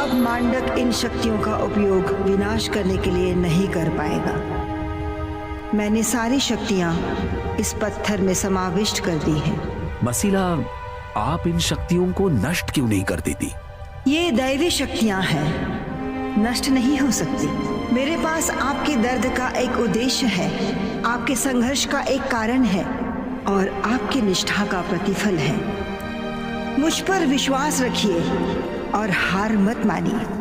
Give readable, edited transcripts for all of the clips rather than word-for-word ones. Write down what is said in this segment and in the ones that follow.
अब मांडक इन शक्तियों का उपयोग विनाश करने के लिए नहीं कर पाएगा। मैंने सारी शक्तियां इस पत्थर में समाविष्ट कर दी हैं। मसीला, आप इन शक्तियों को नष्ट क्यों नहीं कर देती? ये दैवी शक्तियां हैं, नष्ट नहीं हो सकती। मेरे पास आपके दर्द का एक उद्देश्य है, आपके संघर्ष का एक कारण है और आपकी निष्ठा का प्रतिफल है। मुझ पर विश्वास रखिए और हार मत मानिए।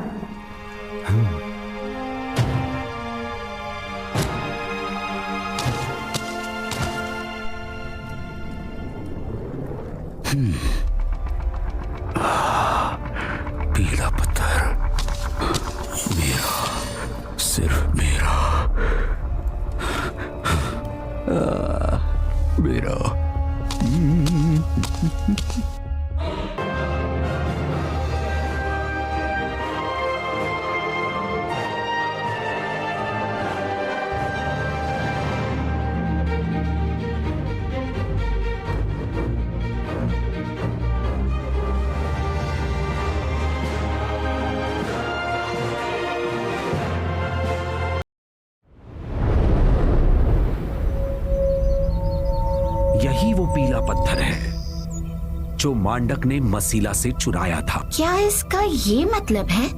पीला पत्थर मेरा, सिर्फ मेरा, मेरा। यही वो पीला पत्थर है जो मांडक ने मसीला से चुराया था। क्या इसका ये मतलब है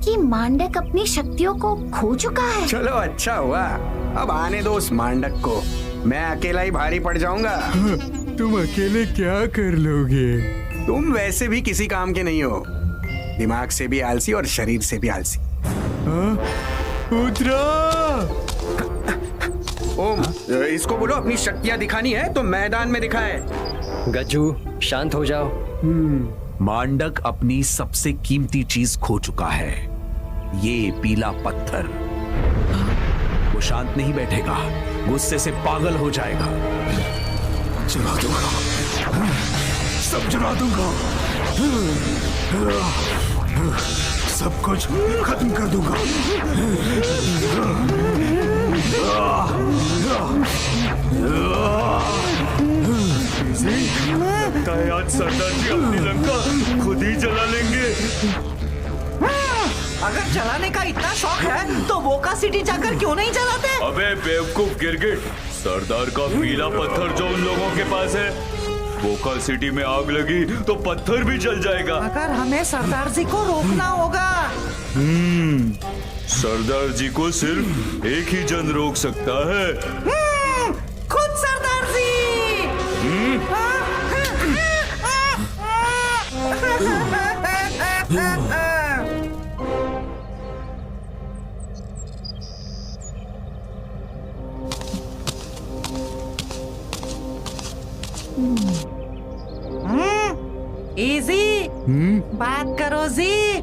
कि मांडक अपनी शक्तियों को खो चुका है? चलो अच्छा हुआ, अब आने दो उस मांडक को, मैं अकेला ही भारी पड़ जाऊंगा। तुम अकेले क्या कर लोगे? तुम वैसे भी किसी काम के नहीं हो, दिमाग से भी आलसी और शरीर से भी आलसी। उतरा! ओम, इसको बोलो अपनी शक्तियां दिखानी है तो मैदान में दिखाए। गज्जू, शांत हो जाओ। मांडक अपनी सबसे कीमती चीज खो चुका है, ये पीला पत्थर। वो शांत नहीं बैठेगा, गुस्से से पागल हो जाएगा। जला दूंगा, सब जला दूंगा, सब कुछ खत्म कर दूंगा। लगता है आज सरदार जी अपनी लंका खुद ही जला लेंगे। अगर जलाने का इतना शौक है तो वोका सिटी जाकर क्यों नहीं जलाते? अबे बेवकूफ गिरगिट, सरदार का पीला पत्थर जो उन लोगों के पास है, वोका सिटी में आग लगी तो पत्थर भी जल जाएगा। अगर हमें सरदार जी को रोकना होगा। सरदार जी को सिर्फ एक ही जन रोक सकता है। खुद सरदार जी। इजी, बात करो जी।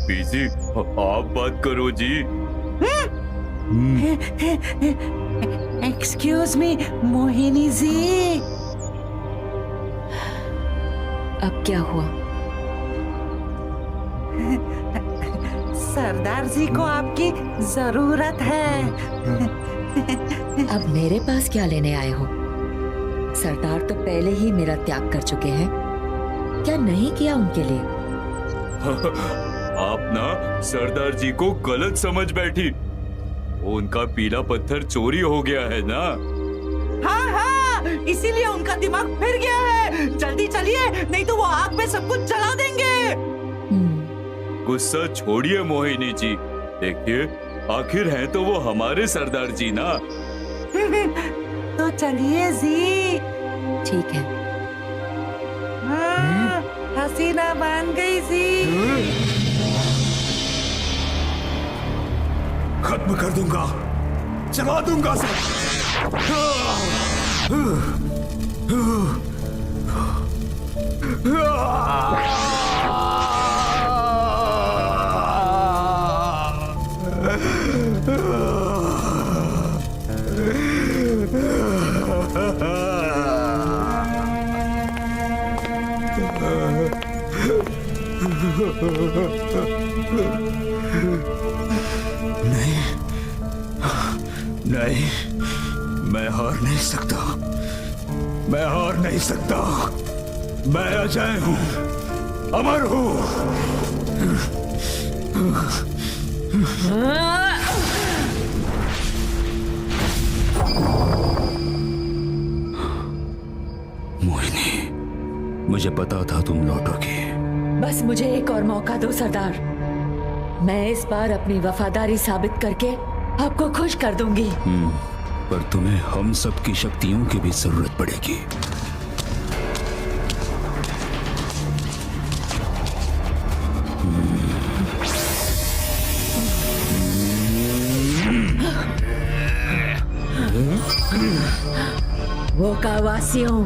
पीजी, आप बात करो जी। Excuse me Mohini ji. अब क्या हुआ? सरदार जी को आपकी जरूरत है। अब मेरे पास क्या लेने आए हो? सरदार तो पहले ही मेरा त्याग कर चुके हैं, क्या नहीं किया उनके लिए? आप ना सरदार जी को गलत समझ बैठी, उनका पीला पत्थर चोरी हो गया है ना। हाँ हाँ, इसीलिए उनका दिमाग फिर गया है। जल्दी चलिए, नहीं तो वो आग में सब कुछ जला देंगे। गुस्सा छोड़िए मोहिनी जी, देखिए आखिर हैं तो वो हमारे सरदार जी ना। तो चलिए जी। ठीक है। हसीना मान गई जी। खत्म कर दूंगा, जला दूंगा सब। नहीं, मैं हार नहीं सकता, मैं हार नहीं सकता। मैं अजय हूं, अमर हूं। मोहिनी, मुझे पता था तुम लौटोगी। बस मुझे एक और मौका दो सरदार। मैं इस बार अपनी वफादारी साबित करके आपको खुश कर दूंगी। पर तुम्हें हम सब की शक्तियों की भी जरूरत पड़ेगी। वो कावासियों,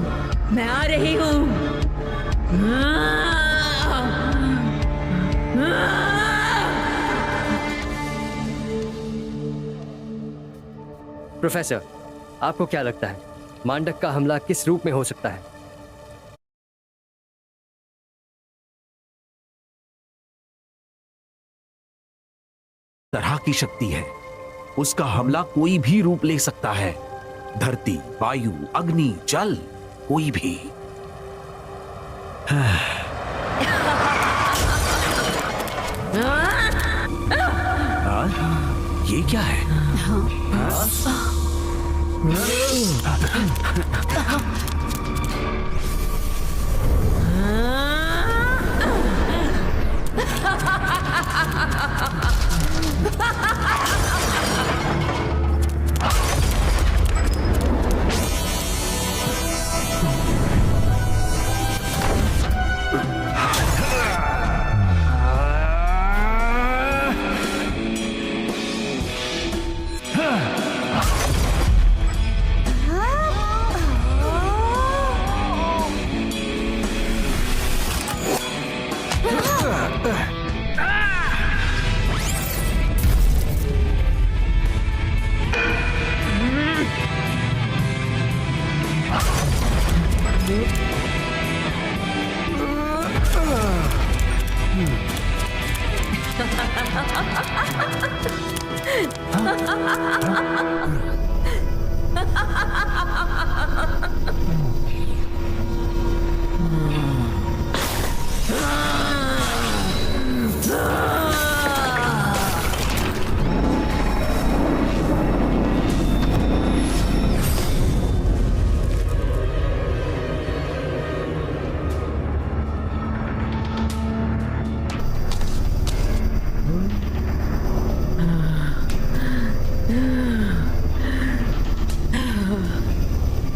मैं आ रही हूँ। प्रोफेसर, आपको क्या लगता है मांडक का हमला किस रूप में हो सकता है? तरह की शक्ति है, उसका हमला कोई भी रूप ले सकता है। धरती, वायु, अग्नि, जल, कोई भी। हाँ, ये क्या है?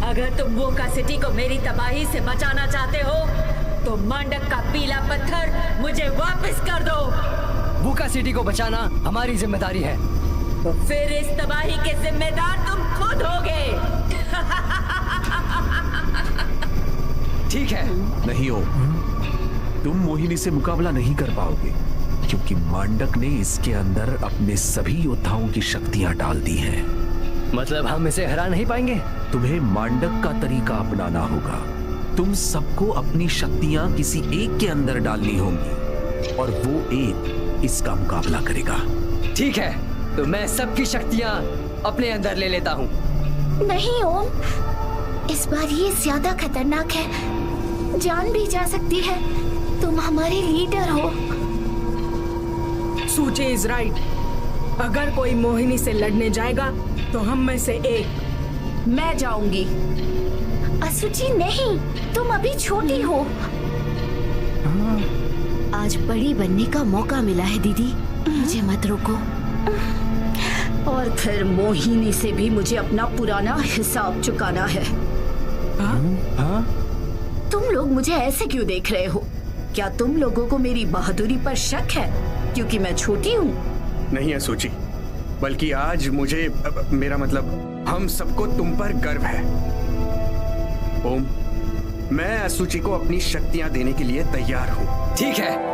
अगर तुम वोका सिटी को मेरी तबाही से बचाना चाहते हो तो मांडक का पीला पत्थर मुझे वापस कर दो। वोका सिटी को बचाना हमारी जिम्मेदारी है। तो फिर इस तबाही के जिम्मेदार तुम खुद होगे। ठीक है। नहीं हो, तुम मोहिनी से मुकाबला नहीं कर पाओगे, क्योंकि मांडक ने इसके अंदर अपने सभी योद्धाओं की शक्तियां डाल दी हैं। मतलब हम इसे हरा नहीं पाएंगे? तुम्हें मांडक का तरीका अपनाना होगा। तुम सबको अपनी शक्तियां किसी एक के अंदर डालनी होंगी और वो एक इसका मुकाबला करेगा। ठीक है, तो मैं सबकी शक्तियां अपने अंदर ले लेता हूँ। नहीं ओम, इस बार ये ज्यादा खतरनाक है, जान भी जा सकती है। तुम हमारे लीडर हो। सूची इज राइट। अगर कोई मोहिनी से लड़ने जाएगा तो हम में से एक मैं जाऊंगी। असुची नहीं, तुम अभी छोटी हो। आज बड़ी बनने का मौका मिला है दीदी, मुझे मत रोको। और फिर मोहिनी से भी मुझे अपना पुराना हिसाब चुकाना है। तुम लोग मुझे ऐसे क्यों देख रहे हो? क्या तुम लोगों को मेरी बहादुरी पर शक है क्योंकि मैं छोटी हूँ? नहीं है सूची, बल्कि आज मुझे मेरा मतलब हम सबको तुम पर गर्व है। ओम, मैं असुचि को अपनी शक्तियां देने के लिए तैयार हूँ। ठीक है।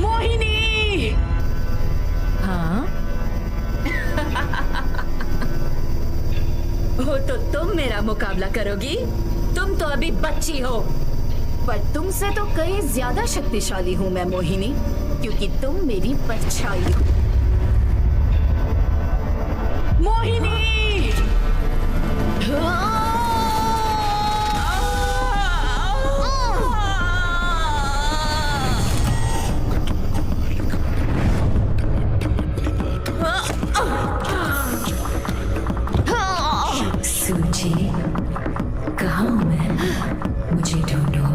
मोहिनी! हाँ? हो तो तुम मेरा मुकाबला करोगी? तुम तो अभी बच्ची हो। पर तुमसे तो कहीं ज्यादा शक्तिशाली हूँ मैं मोहिनी, क्योंकि तुम मेरी परछाई हो। मोहिनी! सूची, कहाँ हूँ मैं? मुझे ढूंढो।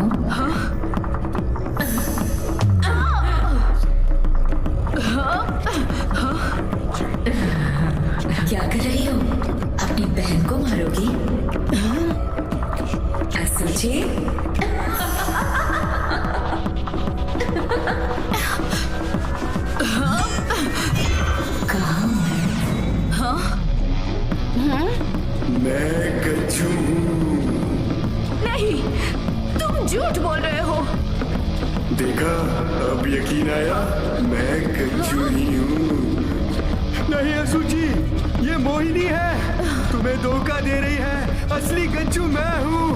क्या कर रही हो? अपनी बहन को मारोगी? सूची, कहाँ हूँ मैं? मैं गज्जू हूँ। नहीं, तुम झूठ बोल रहे हो। देखा, अब यकीन आया, मैं गज्जू ही हूँ। नहीं असुची, ये मोहिनी है, तुम्हें धोखा दे रही है। असली गज्जू मैं हूँ।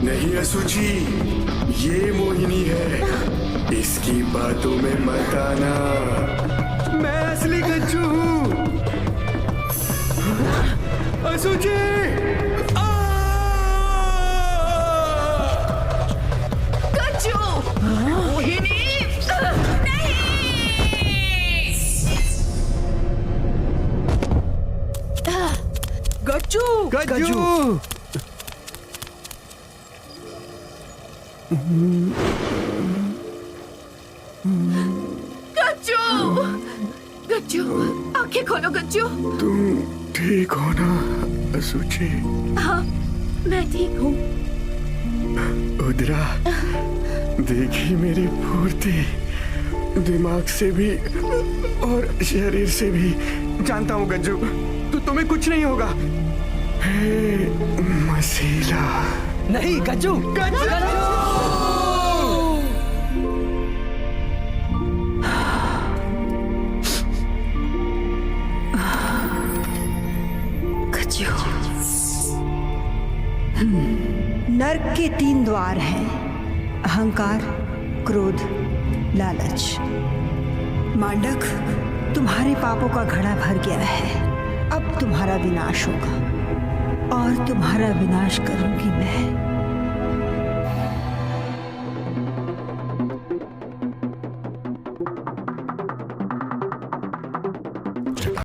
नहीं असुची, ये मोहिनी है, इसकी बातों में मत आना। मैं असली गज्जू हूँ। असुची! गज्जू! मोहिनी! नहीं! गज्जू! गज्जू! गज्जू! गज्जू, आंखें खोलो गज्जू। तुम ठीक हो ना असुची? हाँ, मैं ठीक हूँ। उदरा, देखी मेरी फुर्ती, दिमाग से भी और शरीर से भी। जानता हूँ गज्जू, तो तुम्हें कुछ नहीं होगा। हे मसीला, नहीं गज्जू, नर्क के 3 द्वार हैं: अहंकार, क्रोध, लालच। मांडक, तुम्हारे पापों का घड़ा भर गया है। अब तुम्हारा विनाश होगा और तुम्हारा विनाश करूंगी मैं।